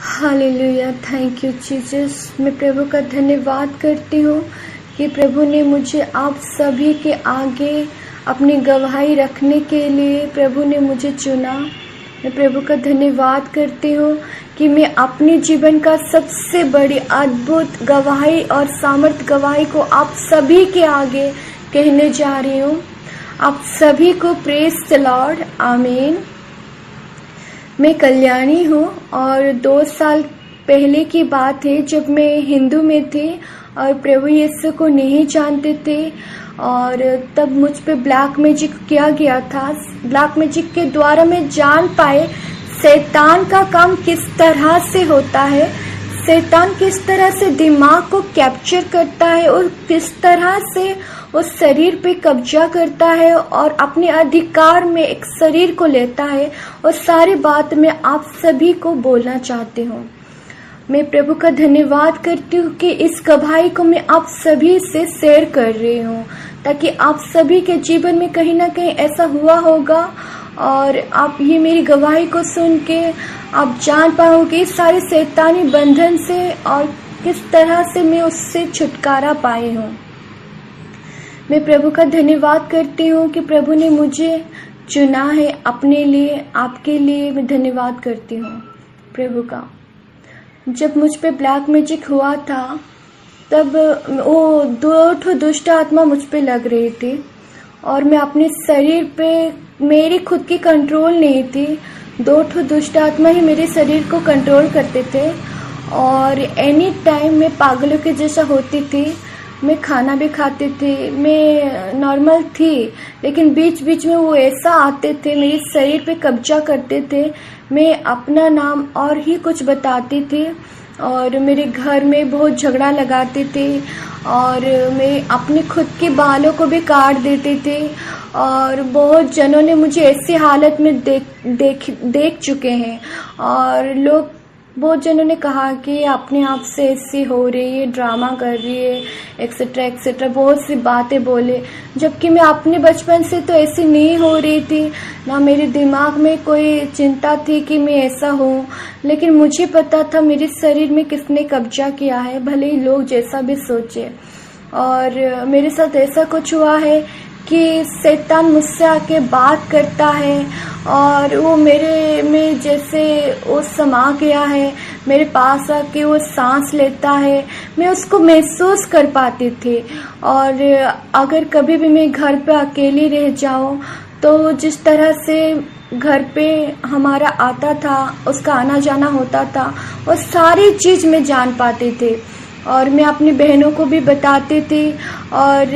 Hallelujah, thank you Jesus. मैं प्रभु का धन्यवाद करती हूँ कि प्रभु ने मुझे आप सभी के आगे अपनी गवाही रखने के लिए प्रभु ने मुझे चुना। मैं प्रभु का धन्यवाद करती हूँ कि मैं अपने जीवन का सबसे बड़ी अद्भुत गवाही और सामर्थ गवाही को आप सभी के आगे कहने जा रही हूँ। आप सभी को प्रेज द लॉर्ड, आमीन। मैं कल्याणी हूँ और 2 साल पहले की बात है जब मैं हिंदू में थी और प्रभु यीशु को नहीं जानते थे। और तब मुझ पे ब्लैक मैजिक किया गया था। ब्लैक मैजिक के द्वारा मैं जान पाए शैतान का काम किस तरह से होता है, शैतान किस तरह से दिमाग को कैप्चर करता है और किस तरह से उस शरीर पे कब्जा करता है और अपने अधिकार में एक शरीर को लेता है। और सारी बात मैं आप सभी को बोलना चाहती हूँ। मैं प्रभु का धन्यवाद करती हूँ कि इस गवाही को मैं आप सभी से शेयर कर रही हूँ, ताकि आप सभी के जीवन में कहीं ना कहीं ऐसा हुआ होगा और आप ये मेरी गवाही को सुन के आप जान पाओगे इस सारे शैतानी बंधन से और किस तरह से मैं उससे छुटकारा पाई हूँ। मैं प्रभु का धन्यवाद करती हूँ कि प्रभु ने मुझे चुना है अपने लिए, आपके लिए। मैं धन्यवाद करती हूँ प्रभु का। जब मुझ पे ब्लैक मैजिक हुआ था तब वो 2 दुष्ट आत्मा मुझ पे लग रही थी और मैं अपने शरीर पे, मेरी खुद की कंट्रोल नहीं थी। 2 दुष्ट आत्मा ही मेरे शरीर को कंट्रोल करते थे और एनी टाइम मैं पागलों के जैसा होती थी। मैं खाना भी खाती थी, मैं नॉर्मल थी, लेकिन बीच बीच में वो ऐसा आते थे, मेरे शरीर पे कब्जा करते थे। मैं अपना नाम और ही कुछ बताती थी और मेरे घर में बहुत झगड़ा लगाते थे और मैं अपने खुद के बालों को भी काट देते थे। और बहुत जनों ने मुझे ऐसी हालत में देख चुके हैं और लोग, बहुत जनों ने कहा कि अपने आप से ऐसी हो रही है, ड्रामा कर रही है, एक्सेट्रा एक्सेट्रा, बहुत सी बातें बोले। जबकि मैं अपने बचपन से तो ऐसी नहीं हो रही थी, ना मेरे दिमाग में कोई चिंता थी कि मैं ऐसा हूँ। लेकिन मुझे पता था मेरे शरीर में किसने कब्जा किया है, भले ही लोग जैसा भी सोचे। और मेरे साथ ऐसा कुछ हुआ है कि शैतान मुझसे आके बात करता है और वो मेरे में जैसे वो समा गया है, मेरे पास आके वो सांस लेता है, मैं उसको महसूस कर पाती थी। और अगर कभी भी मैं घर पे अकेली रह जाऊं तो जिस तरह से घर पे हमारा आता था, उसका आना जाना होता था, वो सारी चीज़ मैं जान पाती थी और मैं अपनी बहनों को भी बताती थी और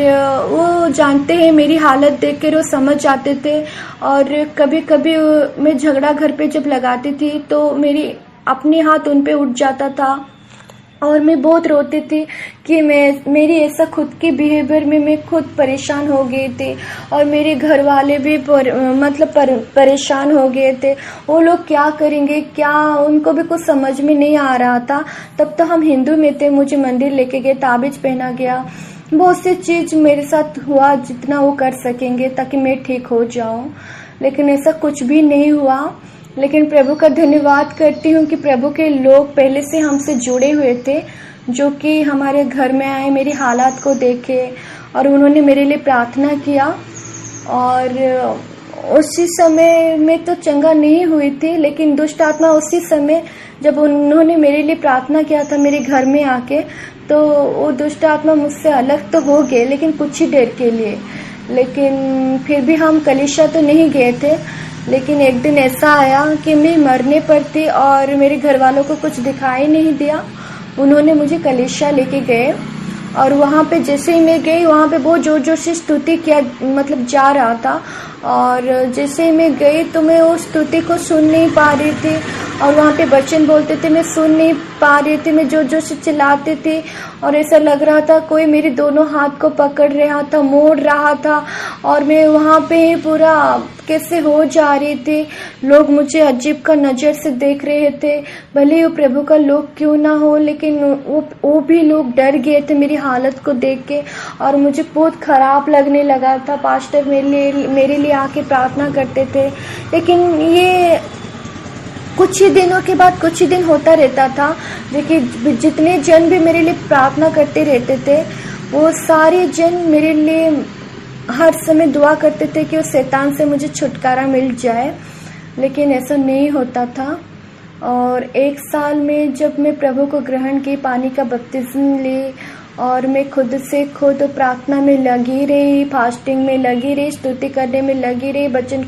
वो जानते हैं मेरी हालत देखकर वो समझ जाते थे। और कभी कभी मैं झगड़ा घर पे जब लगाती थी तो मेरी अपने हाथ उन पे उठ जाता था और मैं बहुत रोती थी कि मेरी ऐसा खुद के बिहेवियर में मैं खुद परेशान हो गई थी और मेरे घर वाले भी परेशान हो गए थे। वो लोग क्या करेंगे, क्या, उनको भी कुछ समझ में नहीं आ रहा था। तब तो हम हिंदू में थे, मुझे मंदिर लेके गए, ताबीज पहना गया, बहुत सी चीज मेरे साथ हुआ जितना वो कर सकेंगे ताकि मैं ठीक हो जाऊं। लेकिन ऐसा कुछ भी नहीं हुआ। लेकिन प्रभु का धन्यवाद करती हूँ कि प्रभु के लोग पहले से हमसे जुड़े हुए थे, जो कि हमारे घर में आए, मेरी हालात को देखे और उन्होंने मेरे लिए प्रार्थना किया। और उसी समय में तो चंगा नहीं हुई थी, लेकिन दुष्ट आत्मा उसी समय जब उन्होंने मेरे लिए प्रार्थना किया था मेरे घर में आके, तो वो दुष्ट आत्मा मुझसे अलग तो हो गए, लेकिन कुछ ही देर के लिए। लेकिन फिर भी हम कलीसिया तो नहीं गए थे। लेकिन एक दिन ऐसा आया कि मैं मरने पर थी और मेरे घर वालों को कुछ दिखाई नहीं दिया। उन्होंने मुझे कलीसिया लेके गए और वहाँ पे जैसे ही मैं गई, वहाँ पे बहुत जोर जोर से स्तुति किया, मतलब जा रहा था। और जैसे ही मैं गई तो मैं उस स्तुति को सुन नहीं पा रही थी और वहाँ पे वचन बोलते थे, मैं सुन नहीं पा रही थी, मैं जोर जोर से चिल्लाती थी और ऐसा लग रहा था कोई मेरे दोनों हाथ को पकड़ रहा था, मोड़ रहा था और मैं वहाँ पे पूरा कैसे हो जा रही थी। लोग मुझे अजीब का नज़र से देख रहे थे, भले ही वो प्रभु का लोग क्यों ना हो, लेकिन वो भी लोग डर गए थे मेरी हालत को देख के और मुझे बहुत खराब लगने लगा था। पास्टर मेरे लिए आके प्रार्थना करते थे, लेकिन ये कुछ ही दिनों के बाद कुछ ही दिन होता रहता था, देखिए जितने जन भी मेरे लिए प्रार्थना करते रहते थे वो सारे जन मेरे लिए हर समय दुआ करते थे कि उस शैतान से मुझे छुटकारा मिल जाए, लेकिन ऐसा नहीं होता था। और 1 साल में जब मैं प्रभु को ग्रहण की, पानी का बपतिस्म ली और मैं खुद से खुद प्रार्थना में लगी रही, फास्टिंग में लगी रही, स्तुति करने में लगी रही, वचन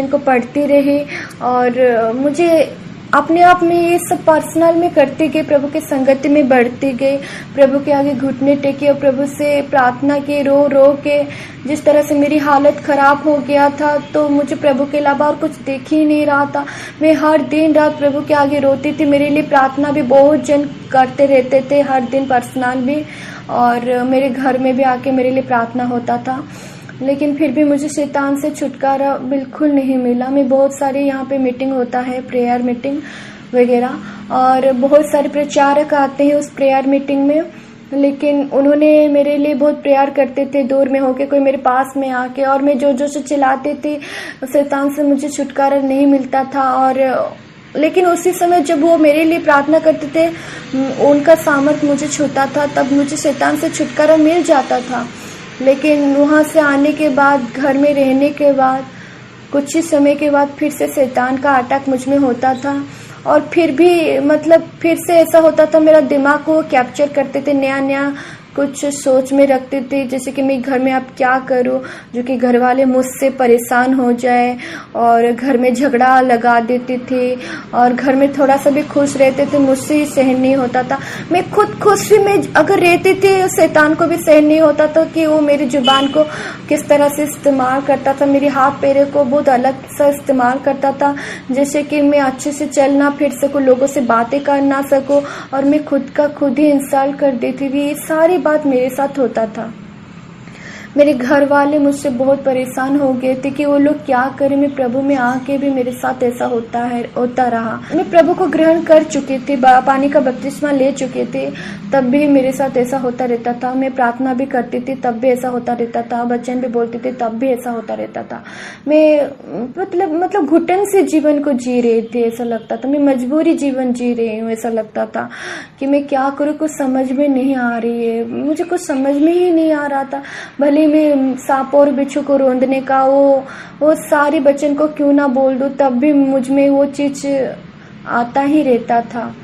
को पढ़ती रही और मुझे अपने आप में ये सब पर्सनल में करती गई, प्रभु के संगति में बढ़ती गई, प्रभु के आगे घुटने टेके और प्रभु से प्रार्थना की, रो रो के। जिस तरह से मेरी हालत खराब हो गया था तो मुझे प्रभु के अलावा और कुछ दिख ही नहीं रहा था। मैं हर दिन रात प्रभु के आगे रोती थी। मेरे लिए प्रार्थना भी बहुत जन करते रहते थे, हर दिन पर्सनल भी, और मेरे घर में भी आके मेरे लिए प्रार्थना होता था, लेकिन फिर भी मुझे शैतान से छुटकारा बिल्कुल नहीं मिला। मैं बहुत सारे यहाँ पे मीटिंग होता है, प्रेयर मीटिंग वगैरह, और बहुत सारे प्रचारक आते हैं उस प्रेयर मीटिंग में, लेकिन उन्होंने मेरे लिए बहुत प्रेयर करते थे दूर में होके, कोई मेरे पास में आके, और मैं जो से चिल्लाती थी शैतान से मुझे छुटकारा नहीं मिलता था। और लेकिन उसी समय जब वो मेरे लिए प्रार्थना करते थे, उनका सामर्थ मुझे छूता था, तब मुझे शैतान से छुटकारा मिल जाता था। लेकिन वहाँ से आने के बाद, घर में रहने के बाद, कुछ ही समय के बाद फिर से शैतान का अटैक मुझ में होता था, और फिर भी फिर से ऐसा होता था, मेरा दिमाग को कैप्चर करते थे, नया नया कुछ सोच में रखते थे, जैसे कि मैं घर में अब क्या करूं, जो कि घर वाले मुझसे परेशान हो जाए, और घर में झगड़ा लगा देते थे, और घर में थोड़ा सा भी खुश रहते थे, मुझसे ही सहन नहीं होता था। मैं खुद खुशी में अगर रहती थी, शैतान को भी सहन नहीं होता था कि वो मेरी जुबान को किस तरह से इस्तेमाल करता था, मेरे हाथ पैरों को बहुत अलग सा इस्तेमाल करता था, जैसे कि मैं अच्छे से चल ना फिर सकूँ, लोगों से बातें कर ना सकूँ, और मैं खुद का खुद ही इंसल्ट कर देती थी। ये सारी बात मेरे साथ होता था। मेरे घर वाले मुझसे बहुत परेशान हो गए थे कि वो लोग क्या करें, मैं प्रभु में आके भी मेरे साथ ऐसा होता रहा। मैं प्रभु को ग्रहण कर चुकी थी, पानी का बपतिस्मा ले चुके थे, तब भी मेरे साथ ऐसा होता रहता था। मैं प्रार्थना भी करती थी, तब भी ऐसा होता रहता था, वचन भी बोलती थी, तब भी ऐसा होता रहता था। मैं मतलब घुटन से जीवन को जी रही थी, ऐसा लगता था। मैं मजबूरी जीवन जी रही हूँ, ऐसा लगता था कि मैं क्या करूँ, कुछ समझ में नहीं आ रही है, मुझे कुछ समझ में ही नहीं आ रहा था। भले में सांप और बिच्छू को रोंदने का वो सारे वचन को क्यों ना बोल दूं, तब भी मुझ में वो चीज आता ही रहता था,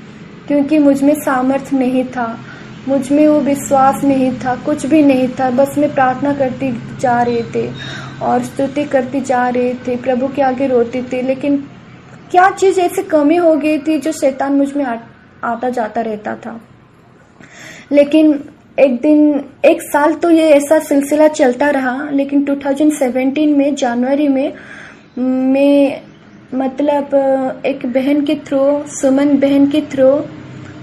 क्योंकि मुझ में सामर्थ्य नहीं था, मुझ में वो विश्वास नहीं था, कुछ भी नहीं था। बस मैं प्रार्थना करती जा रही थी और स्तुति करती जा रही थी, प्रभु के आगे रोती थी, लेकिन क्या चीज ऐसी कमी हो गई थी जो शैतान मुझ में आता जाता रहता था। लेकिन एक दिन, 1 साल तो ये ऐसा सिलसिला चलता रहा, लेकिन 2017 में जनवरी में मैं एक बहन के थ्रू, सुमन बहन के थ्रू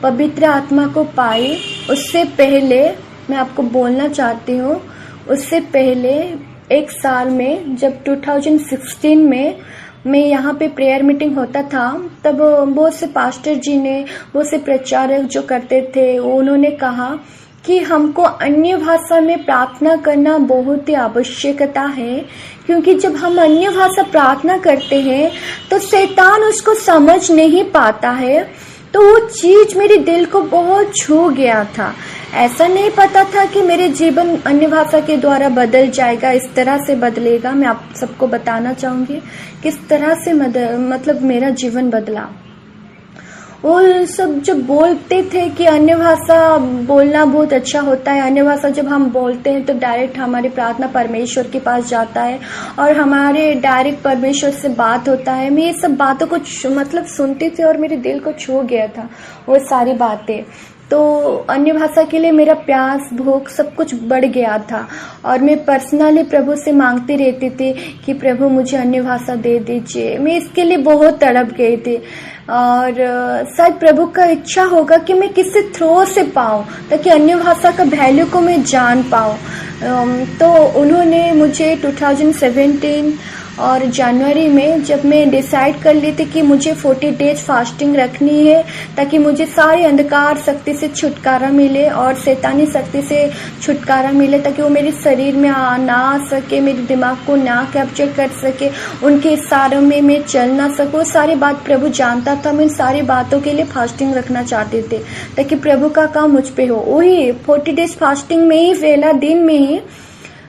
पवित्र आत्मा को पाई। उससे पहले मैं आपको बोलना चाहती हूँ, उससे पहले 1 साल में जब 2016 में मैं यहाँ पे प्रेयर मीटिंग होता था, तब बहुत से पास्टर जी ने, बहुत से प्रचारक जो करते थे, उन्होंने कहा कि हमको अन्य भाषा में प्रार्थना करना बहुत ही आवश्यकता है, क्योंकि जब हम अन्य भाषा प्रार्थना करते हैं तो शैतान उसको समझ नहीं पाता है। तो वो चीज मेरे दिल को बहुत छू गया था। ऐसा नहीं पता था कि मेरे जीवन अन्य भाषा के द्वारा बदल जाएगा, इस तरह से बदलेगा। मैं आप सबको बताना चाहूंगी किस तरह से मेरा जीवन बदला। वो सब जब बोलते थे कि अन्य भाषा बोलना बहुत अच्छा होता है, अन्य भाषा जब हम बोलते हैं तो डायरेक्ट हमारी प्रार्थना परमेश्वर के पास जाता है और हमारे डायरेक्ट परमेश्वर से बात होता है। मैं ये सब बातों को सुनती थी और मेरे दिल को छू गया था वो सारी बातें। तो अन्य भाषा के लिए मेरा प्यास, भूख सब कुछ बढ़ गया था, और मैं पर्सनली प्रभु से मांगती रहती थी कि प्रभु मुझे अन्य भाषा दे दीजिए। मैं इसके लिए बहुत तड़प गई थी, और शायद प्रभु का इच्छा होगा कि मैं किसी थ्रो से पाऊं, ताकि अन्य भाषा का वैल्यू को मैं जान पाऊं। तो उन्होंने मुझे 2017 और जनवरी में जब मैं डिसाइड कर ली थी कि मुझे 40 डेज फास्टिंग रखनी है ताकि मुझे सारी अंधकार शक्ति से छुटकारा मिले और शैतानी शक्ति से छुटकारा मिले, ताकि वो मेरे शरीर में ना आ सके, मेरे दिमाग को ना कैप्चर कर सके, उनके इशारों में मैं चल ना सकूँ। सारी बात प्रभु जानता था। मैं सारी बातों के लिए फास्टिंग रखना चाहते थे ताकि प्रभु का काम मुझ पे हो। वही 40 डेज फास्टिंग में ही पहला दिन में ही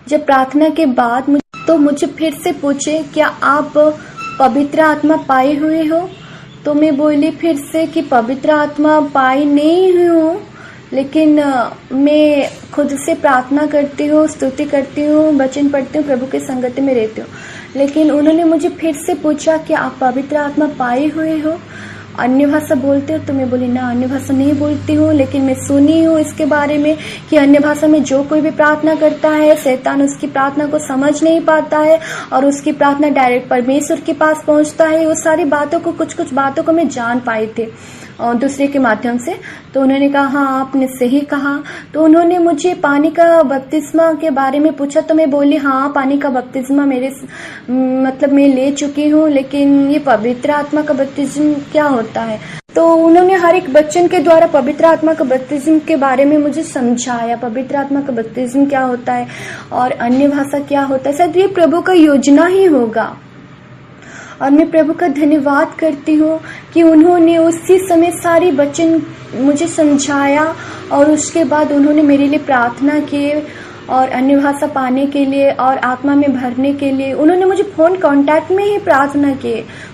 जब प्रार्थना के बाद मुझे फिर से पूछे क्या आप पवित्र आत्मा पाए हुए हो। तो मैं बोली फिर से कि पवित्र आत्मा पाई नहीं हुई हूँ, लेकिन मैं खुद से प्रार्थना करती हूँ, स्तुति करती हूँ, वचन पढ़ती हूँ, प्रभु के संगति में रहती हूँ। लेकिन उन्होंने मुझे फिर से पूछा कि आप पवित्र आत्मा पाए हुए हो, अन्य भाषा बोलते हो। तो मैं बोली ना, अन्य भाषा नहीं बोलती हूँ, लेकिन मैं सुनी हूँ इसके बारे में कि अन्य भाषा में जो कोई भी प्रार्थना करता है शैतान उसकी प्रार्थना को समझ नहीं पाता है और उसकी प्रार्थना डायरेक्ट परमेश्वर के पास पहुँचता है। वो सारी बातों को कुछ बातों को मैं जान पाई थी और दूसरे के माध्यम से। तो उन्होंने कहा हाँ आपने सही कहा। तो उन्होंने मुझे पानी का बपतिस्मा के बारे में पूछा। तो मैं बोली हाँ पानी का बपतिस्मा मैं ले चुकी हूँ, लेकिन ये पवित्र आत्मा का बपतिस्म क्या होता है। तो उन्होंने हर एक बच्चन के द्वारा पवित्र आत्मा का बपतिस्म के बारे में मुझे समझाया, पवित्र आत्मा का बपतिस्म क्या होता है और अन्य भाषा क्या होता है। शायद ये प्रभु का योजना ही होगा। और मैं प्रभु का धन्यवाद करती हूँ कि उन्होंने उसी समय सारी वचन मुझे समझाया और उसके बाद उन्होंने मेरे लिए प्रार्थना की और अन्य भाषा पाने के लिए और आत्मा में भरने के लिए। उन्होंने मुझे फ़ोन कांटेक्ट में ही प्रार्थना की,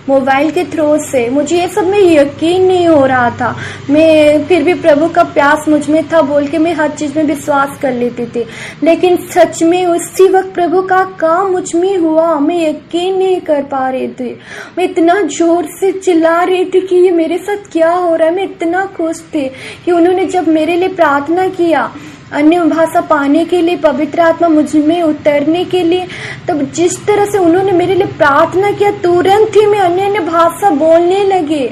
मोबाइल के थ्रू से। मुझे ये सब में यकीन नहीं हो रहा था, मैं फिर भी प्रभु का प्यास मुझ में था बोल के मैं हर चीज़ में विश्वास कर लेती थी। लेकिन सच में उसी वक्त प्रभु का काम मुझ में हुआ, मैं यकीन नहीं कर पा रही थी। मैं इतना जोर से चिल्ला रही थी कि ये मेरे साथ क्या हो रहा है। मैं इतना खुश थी कि उन्होंने जब मेरे लिए प्रार्थना किया अन्य भाषा पाने के लिए, पवित्र आत्मा मुझ में उतरने के लिए, तब जिस तरह से उन्होंने मेरे लिए प्रार्थना किया तुरंत ही मैं अन्य भाषा बोलने लगी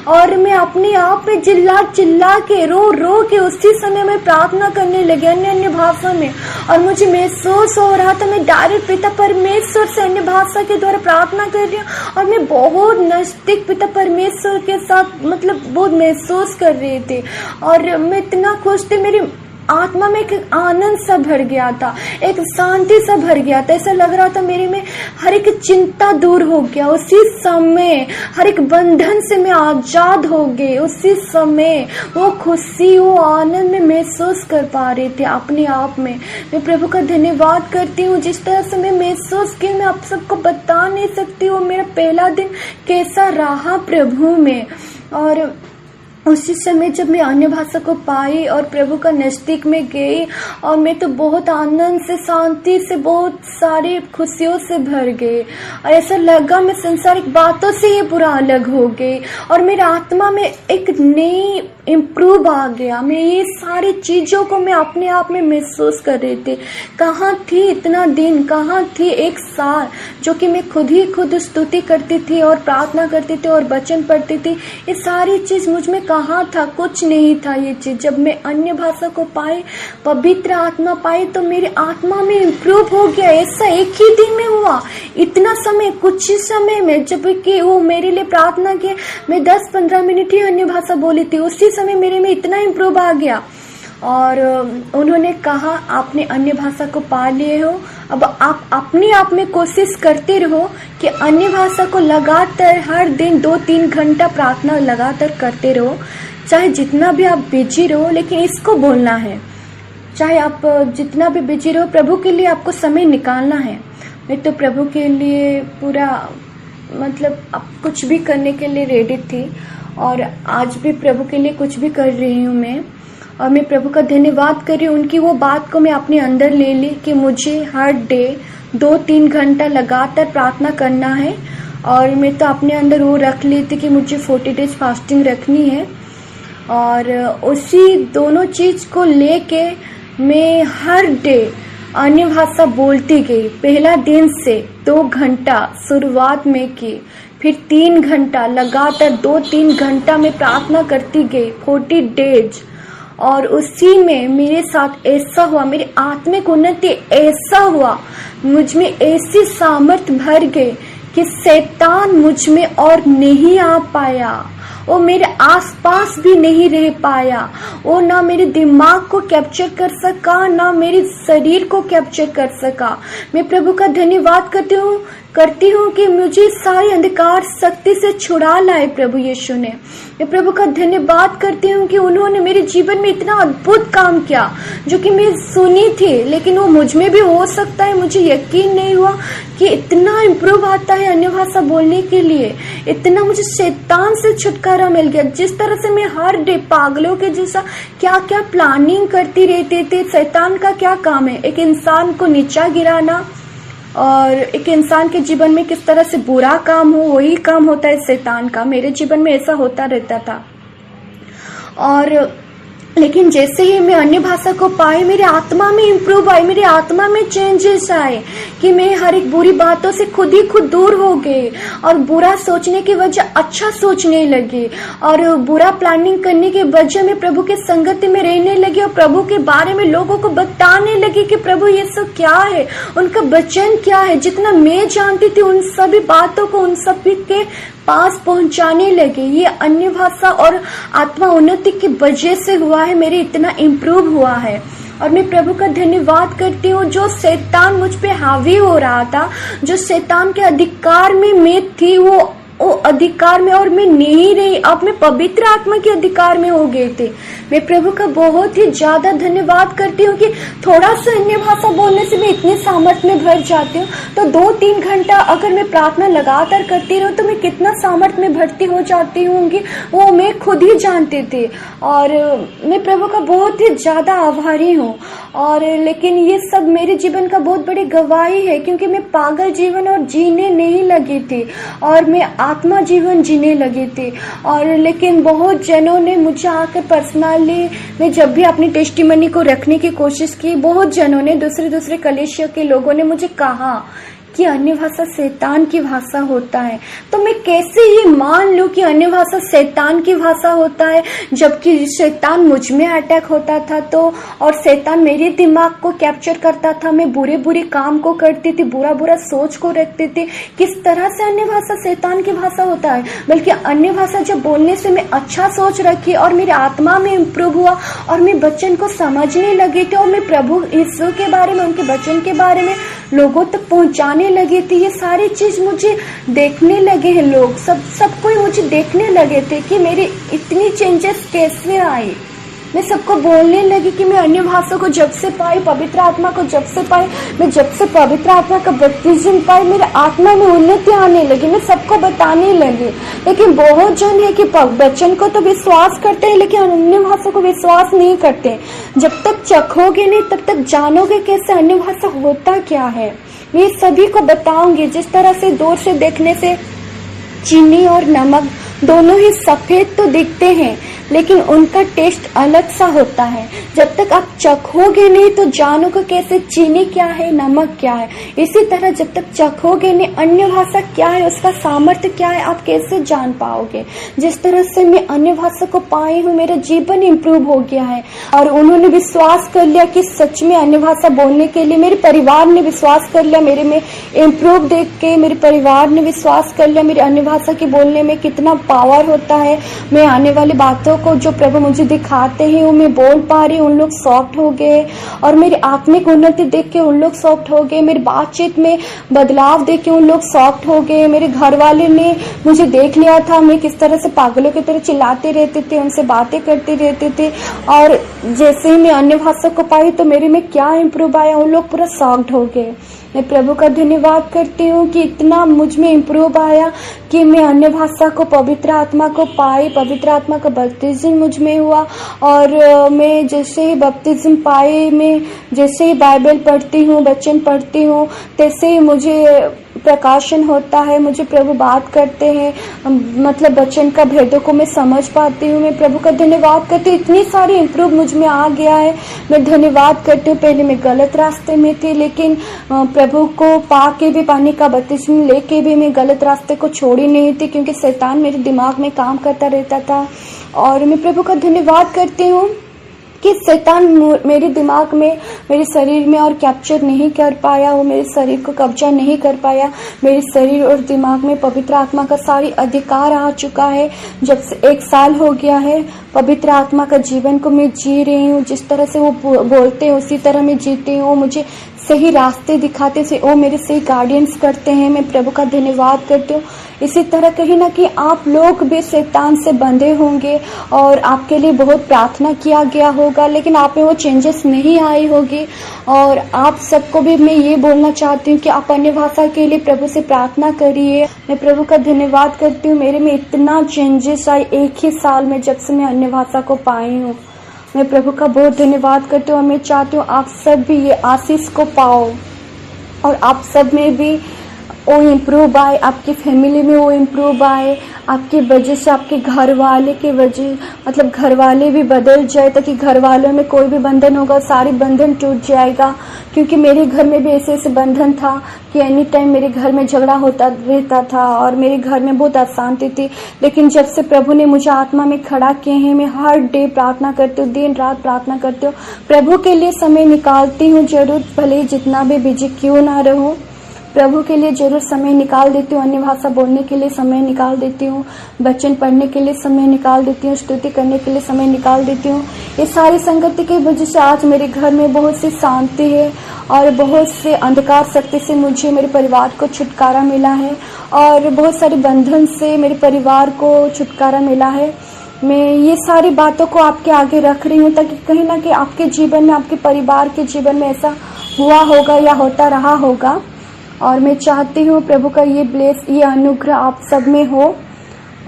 और मैं अपने आप में चिल्ला के रो के उसी समय में प्रार्थना करने लगी अन्य भाषा में। और मुझे महसूस हो रहा था मैं डायरेक्ट पिता परमेश्वर से अन्य भाषा के द्वारा प्रार्थना कर रही हूँ और मैं बहुत नजदीक पिता परमेश्वर के साथ बहुत महसूस कर रही थी और मैं इतना खुश थी। मेरी आत्मा में एक आनंद सा भर गया था, एक शांति सा भर गया था। ऐसा लग रहा था मेरे में हर एक चिंता दूर हो गया उसी समय, हर एक बंधन से मैं आजाद हो गई उसी समय। वो खुशी, वो आनंद में महसूस कर पा रही थी अपने आप में। मैं प्रभु का धन्यवाद करती हूँ जिस तरह से मैं महसूस की, मैं आप सबको बता नहीं सकती हूँ मेरा पहला दिन कैसा रहा प्रभु में। और उसी समय जब मैं अन्य भाषा को पाई और प्रभु का नजदीक में गई और मैं तो बहुत आनंद से, शांति से, बहुत सारी खुशियों से भर गई और ऐसा लगा मैं संसारिक बातों से ये पूरा अलग हो गई और मेरे आत्मा में एक नई इम्प्रूव आ गया। मैं ये सारी चीज़ों को मैं अपने आप में महसूस कर रही थी। कहाँ थी इतना दिन, कहाँ थी एक साल जो कि मैं खुद ही खुद स्तुति करती थी और प्रार्थना करती थी और वचन पढ़ती थी। ये सारी चीज़ मुझ में कहाँ था, कुछ नहीं था ये चीज़। जब मैं अन्य भाषा को पाई, पवित्र आत्मा पाई तो मेरी आत्मा में इम्प्रूव हो गया। ऐसा एक ही दिन में हुआ, इतना समय, कुछ ही समय में। जब कि वो मेरे लिए प्रार्थना की, मैं 10-15 मिनट ही अन्य भाषा बोली थी, उसी समय मेरे में इतना इम्प्रूव आ गया। और उन्होंने कहा आपने अन्य भाषा को पा लिए हो, अब आप अपने आप में कोशिश करते रहो कि अन्य भाषा को लगातार हर दिन 2-3 घंटा प्रार्थना लगातार करते रहो। चाहे जितना भी आप बिजी रहो, लेकिन इसको बोलना है। चाहे आप जितना भी बिजी रहो, प्रभु के लिए आपको समय निकालना है। मैं तो प्रभु के लिए पूरा अब कुछ भी करने के लिए रेडी थी और आज भी प्रभु के लिए कुछ भी कर रही हूँ मैं। और मैं प्रभु का धन्यवाद कर रही हूँ, उनकी वो बात को मैं अपने अंदर ले ली कि मुझे हर डे 2-3 घंटा लगातार प्रार्थना करना है। और मैं तो अपने अंदर वो रख ली थी कि मुझे 40 डेज फास्टिंग रखनी है। और उसी दोनों चीज़ को लेके मैं हर डे अन्य भाषा बोलती गई। पहला दिन से 2 घंटा शुरुआत में की, फिर 3 घंटा लगातार 2-3 घंटा में प्रार्थना करती गई 40 डेज। और उसी में मेरे साथ ऐसा हुआ, मेरी आत्मिक उन्नति ऐसा हुआ, मुझ में ऐसी सामर्थ्य भर गई कि शैतान मुझ में और नहीं आ पाया, वो मेरे आसपास भी नहीं रह पाया, वो ना मेरे दिमाग को कैप्चर कर सका, ना मेरे शरीर को कैप्चर कर सका। मैं प्रभु का धन्यवाद करती हूँ कि मुझे सारी अंधकार शक्ति से छुड़ा लाए प्रभु यीशु ने। मैं प्रभु का धन्यवाद करती हूँ कि उन्होंने मेरे जीवन में इतना अद्भुत काम किया जो कि मैं सुनी थी, लेकिन वो मुझ में भी हो सकता है। मुझे यकीन नहीं हुआ कि इतना इम्प्रूव आता है अन्य भाषा बोलने के लिए। इतना मुझे शैतान से छुटकारा मिल गया। जिस तरह से मैं हर डे पागलों के जैसा क्या क्या प्लानिंग करती रहती थी। शैतान का क्या काम है? एक इंसान को नीचा गिराना, और एक इंसान के जीवन में किस तरह से बुरा काम हो, वही काम होता है शैतान का। मेरे जीवन में ऐसा होता रहता था। और लेकिन जैसे ही मैं अन्य भाषा को पाई, मेरे आत्मा में इम्प्रूव आई, मेरे आत्मा में चेंजेस आए कि मैं हर एक बुरी बातों से खुद दूर हो गई और बुरा सोचने की वजह अच्छा सोचने लगी, और बुरा प्लानिंग करने के वजह में प्रभु के संगति में रहने लगी और प्रभु के बारे में लोगों को बताने लगी कि प्रभु ये सब क्या है, उनका वचन क्या है। जितना मैं जानती थी उन सभी बातों को उन सभी के पास पहुंचाने लगे। ये अन्य भाषा और आत्मा उन्नति की वजह से हुआ है, मेरे इतना इम्प्रूव हुआ है। और मैं प्रभु का धन्यवाद करती हूँ। जो शैतान मुझ पे हावी हो रहा था, जो शैतान के अधिकार में मैं थी, वो अधिकार में और मैं नहीं रही, अब मैं पवित्र आत्मा के अधिकार में हो गए थे। मैं प्रभु का बहुत ही ज्यादा धन्यवाद करती हूँ कि थोड़ा सा अन्य भाषा बोलने से मैं इतने सामर्थ्य में भर जाती हूँ। तो 2-3 घंटा अगर मैं प्रार्थना लगातार करती रहूं तो मैं कितना सामर्थ्य में भर्ती हो जाती हूँ, वो मैं खुद ही जानती थी। और मैं प्रभु का बहुत ही ज्यादा आभारी हूँ। और लेकिन ये सब मेरे जीवन का बहुत बड़ी गवाही है, क्योंकि मैं पागल जीवन और जीने नहीं लगी थी और मैं आत्मा जीवन जीने लगी थी। और लेकिन बहुत जनों ने मुझे आकर पर्सनली, मैं जब भी अपनी टेस्टिमनी को रखने की कोशिश की, बहुत जनों ने, दूसरे कलीसिया के लोगों ने मुझे कहा कि अन्य भाषा शैतान की भाषा होता है। तो मैं कैसे ये मान लूं कि अन्य भाषा शैतान की भाषा होता है, जबकि शैतान मुझ में अटैक होता था तो, और शैतान मेरे दिमाग को कैप्चर करता था। मैं बुरे काम को करती थी, बुरा सोच को रखती थी। किस तरह से अन्य भाषा शैतान की भाषा होता है? बल्कि अन्य भाषा जब बोलने से मैं अच्छा सोच रखी और मेरे आत्मा में इम्प्रूव हुआ और मैं वचन को समझने लगी थी और मैं प्रभु यीशु के बारे में, उनके वचन के बारे में लोगों तक पहुंचाने लगे थे। ये सारी चीज मुझे देखने लगे हैं लोग, सब कोई मुझे देखने लगे थे कि मेरे इतनी चेंजेस कैसे आई। मैं सबको बोलने लगी कि मैं अन्य भाषा को जब से पाई, पवित्र आत्मा को जब से पाई, मैं जब से पवित्र आत्मा का बपतिस्म पाई, मेरे आत्मा में उन्नति आने लगी। मैं सबको बताने लगी। लेकिन बहुत जन है कि वचन को तो विश्वास करते हैं, लेकिन अन्य भाषा को विश्वास नहीं करते। जब तक चखोगे नहीं तब तक जानोगे कैसे अन्य भाषा होता क्या है। मैं सभी को बताऊंगी। जिस तरह से दूर से देखने से चीनी और नमक दोनों ही सफेद तो दिखते हैं, लेकिन उनका टेस्ट अलग सा होता है। जब तक आप चखोगे नहीं तो जानोगे कैसे चीनी क्या है, नमक क्या है। इसी तरह जब तक चखोगे नहीं अन्य भाषा क्या है, उसका सामर्थ्य क्या है, आप कैसे जान पाओगे। जिस तरह से मैं अन्य भाषा को पाई हूँ, मेरा जीवन इम्प्रूव हो गया है। और उन्होंने विश्वास कर लिया कि सच में अन्य भाषा बोलने के लिए, मेरे परिवार ने विश्वास कर लिया। मेरे में इम्प्रूव देख के मेरे परिवार ने विश्वास कर लिया मेरे अन्य भाषा के बोलने में कितना पावर होता है। मैं आने वाली बातों को जो प्रभु मुझे दिखाते हैं वो मैं बोल पा रही हूँ। उन लोग सॉफ्ट हो गए और मेरी आत्मिक उन्नति देख के उन लोग सॉफ्ट हो गए। मेरी बातचीत में बदलाव देख के उन लोग सॉफ्ट हो गए। मेरे घर वाले ने मुझे देख लिया था, मैं किस तरह से पागलों की तरह चिल्लाते रहते थे, उनसे बातें करते रहते थे। और जैसे ही मैं अन्य भाषा को पाई तो मेरे में क्या इम्प्रूव आया, उन लोग पूरा सॉफ्ट हो गए। मैं प्रभु का धन्यवाद करती हूँ कि इतना मुझ में इम्प्रूव आया कि मैं अन्य भाषा को, पवित्र आत्मा को पाई, पवित्र आत्मा का बपतिस्म मुझ में हुआ। और मैं जैसे ही बपतिस्म पाई, मैं जैसे ही बाइबल पढ़ती हूँ, वचन पढ़ती हूँ, तैसे ही मुझे प्रकाशन होता है। मुझे प्रभु बात करते हैं, मतलब वचन का भेदों को मैं समझ पाती हूँ। मैं प्रभु का धन्यवाद करती हूँ, इतनी सारी इम्प्रूव मुझ में आ गया है। मैं धन्यवाद करती हूँ। पहले मैं गलत रास्ते में थी, लेकिन प्रभु को पा के भी, पानी का बपतिस्म लेके भी मैं गलत रास्ते को छोड़ी नहीं थी, क्योंकि शैतान मेरे दिमाग में काम करता रहता था। और मैं प्रभु का धन्यवाद करती हूँ कि शैतान मेरे दिमाग में, मेरे शरीर में और कैप्चर नहीं कर पाया, वो मेरे शरीर को कब्जा नहीं कर पाया। मेरे शरीर और दिमाग में पवित्र आत्मा का सारी अधिकार आ चुका है। जब से 1 साल हो गया है पवित्र आत्मा का जीवन को मैं जी रही हूँ। जिस तरह से वो बोलते हैं उसी तरह मैं जीती हूँ। मुझे सही रास्ते दिखाते से वो मेरे सही गाइडेंस करते हैं। मैं प्रभु का धन्यवाद करती हूँ। इसी तरह कहीं ना कहीं आप लोग भी शैतान से बंधे होंगे और आपके लिए बहुत प्रार्थना किया गया होगा, लेकिन आप में वो चेंजेस नहीं आई होगी। और आप सबको भी मैं ये बोलना चाहती हूँ कि आप अन्य भाषा के लिए प्रभु से प्रार्थना करिए। मैं प्रभु का धन्यवाद करती हूँ, मेरे में इतना चेंजेस आए 1 ही साल में जब से मैं अन्य भाषा को पाई हूँ। मैं प्रभु का बहुत धन्यवाद करती हूँ और मैं चाहती हूँ आप सब भी ये आशीष को पाओ और आप सब में भी वो इम्प्रूव आए, आपकी फैमिली में वो इम्प्रूव आए, आपकी वजह से आपके घर वाले के वजह मतलब घर वाले भी बदल जाए, ताकि घर वालों में कोई भी बंधन होगा सारी बंधन टूट जाएगा। क्योंकि मेरे घर में भी ऐसे ऐसे बंधन था कि एनी टाइम मेरे घर में झगड़ा होता रहता था और मेरे घर में बहुत अशांति थी। लेकिन जब से प्रभु ने मुझे आत्मा में खड़ा किए हैं, मैं हर डे प्रार्थना करती हूँ, दिन रात प्रार्थना करती हूँ, प्रभु के लिए समय निकालती हूँ जरूर, भले जितना भी बिजी क्यों ना रहूं, प्रभु के लिए जरूर समय निकाल देती हूँ। अन्य भाषा बोलने के लिए समय निकाल देती हूँ, वचन पढ़ने के लिए समय निकाल देती हूँ, स्तुति करने के लिए समय निकाल देती हूँ। ये सारी संगति की वजह से आज मेरे घर में बहुत सी शांति है और बहुत से अंधकार शक्ति से मुझे मेरे परिवार को छुटकारा मिला है और बहुत सारे बंधन से मेरे परिवार को छुटकारा मिला है। मैं ये सारी बातों को आपके आगे रख रही हूँ ताकि कहीं ना कहीं आपके जीवन में, आपके परिवार के जीवन में ऐसा हुआ होगा या होता रहा होगा। और मैं चाहती हूँ प्रभु का ये अनुग्रह आप सब में हो।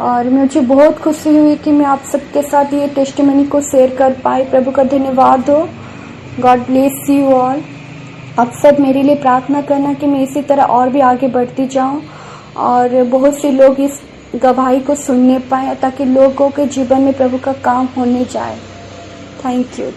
और मुझे बहुत खुशी हुई कि मैं आप सबके साथ ये टेस्टिमनी को शेयर कर पाई। प्रभु का धन्यवाद हो। God bless you all. आप सब मेरे लिए प्रार्थना करना कि मैं इसी तरह और भी आगे बढ़ती जाऊं और बहुत से लोग इस गवाही को सुनने पाए ताकि लोगों के जीवन में प्रभु का काम होने जाए। Thank you.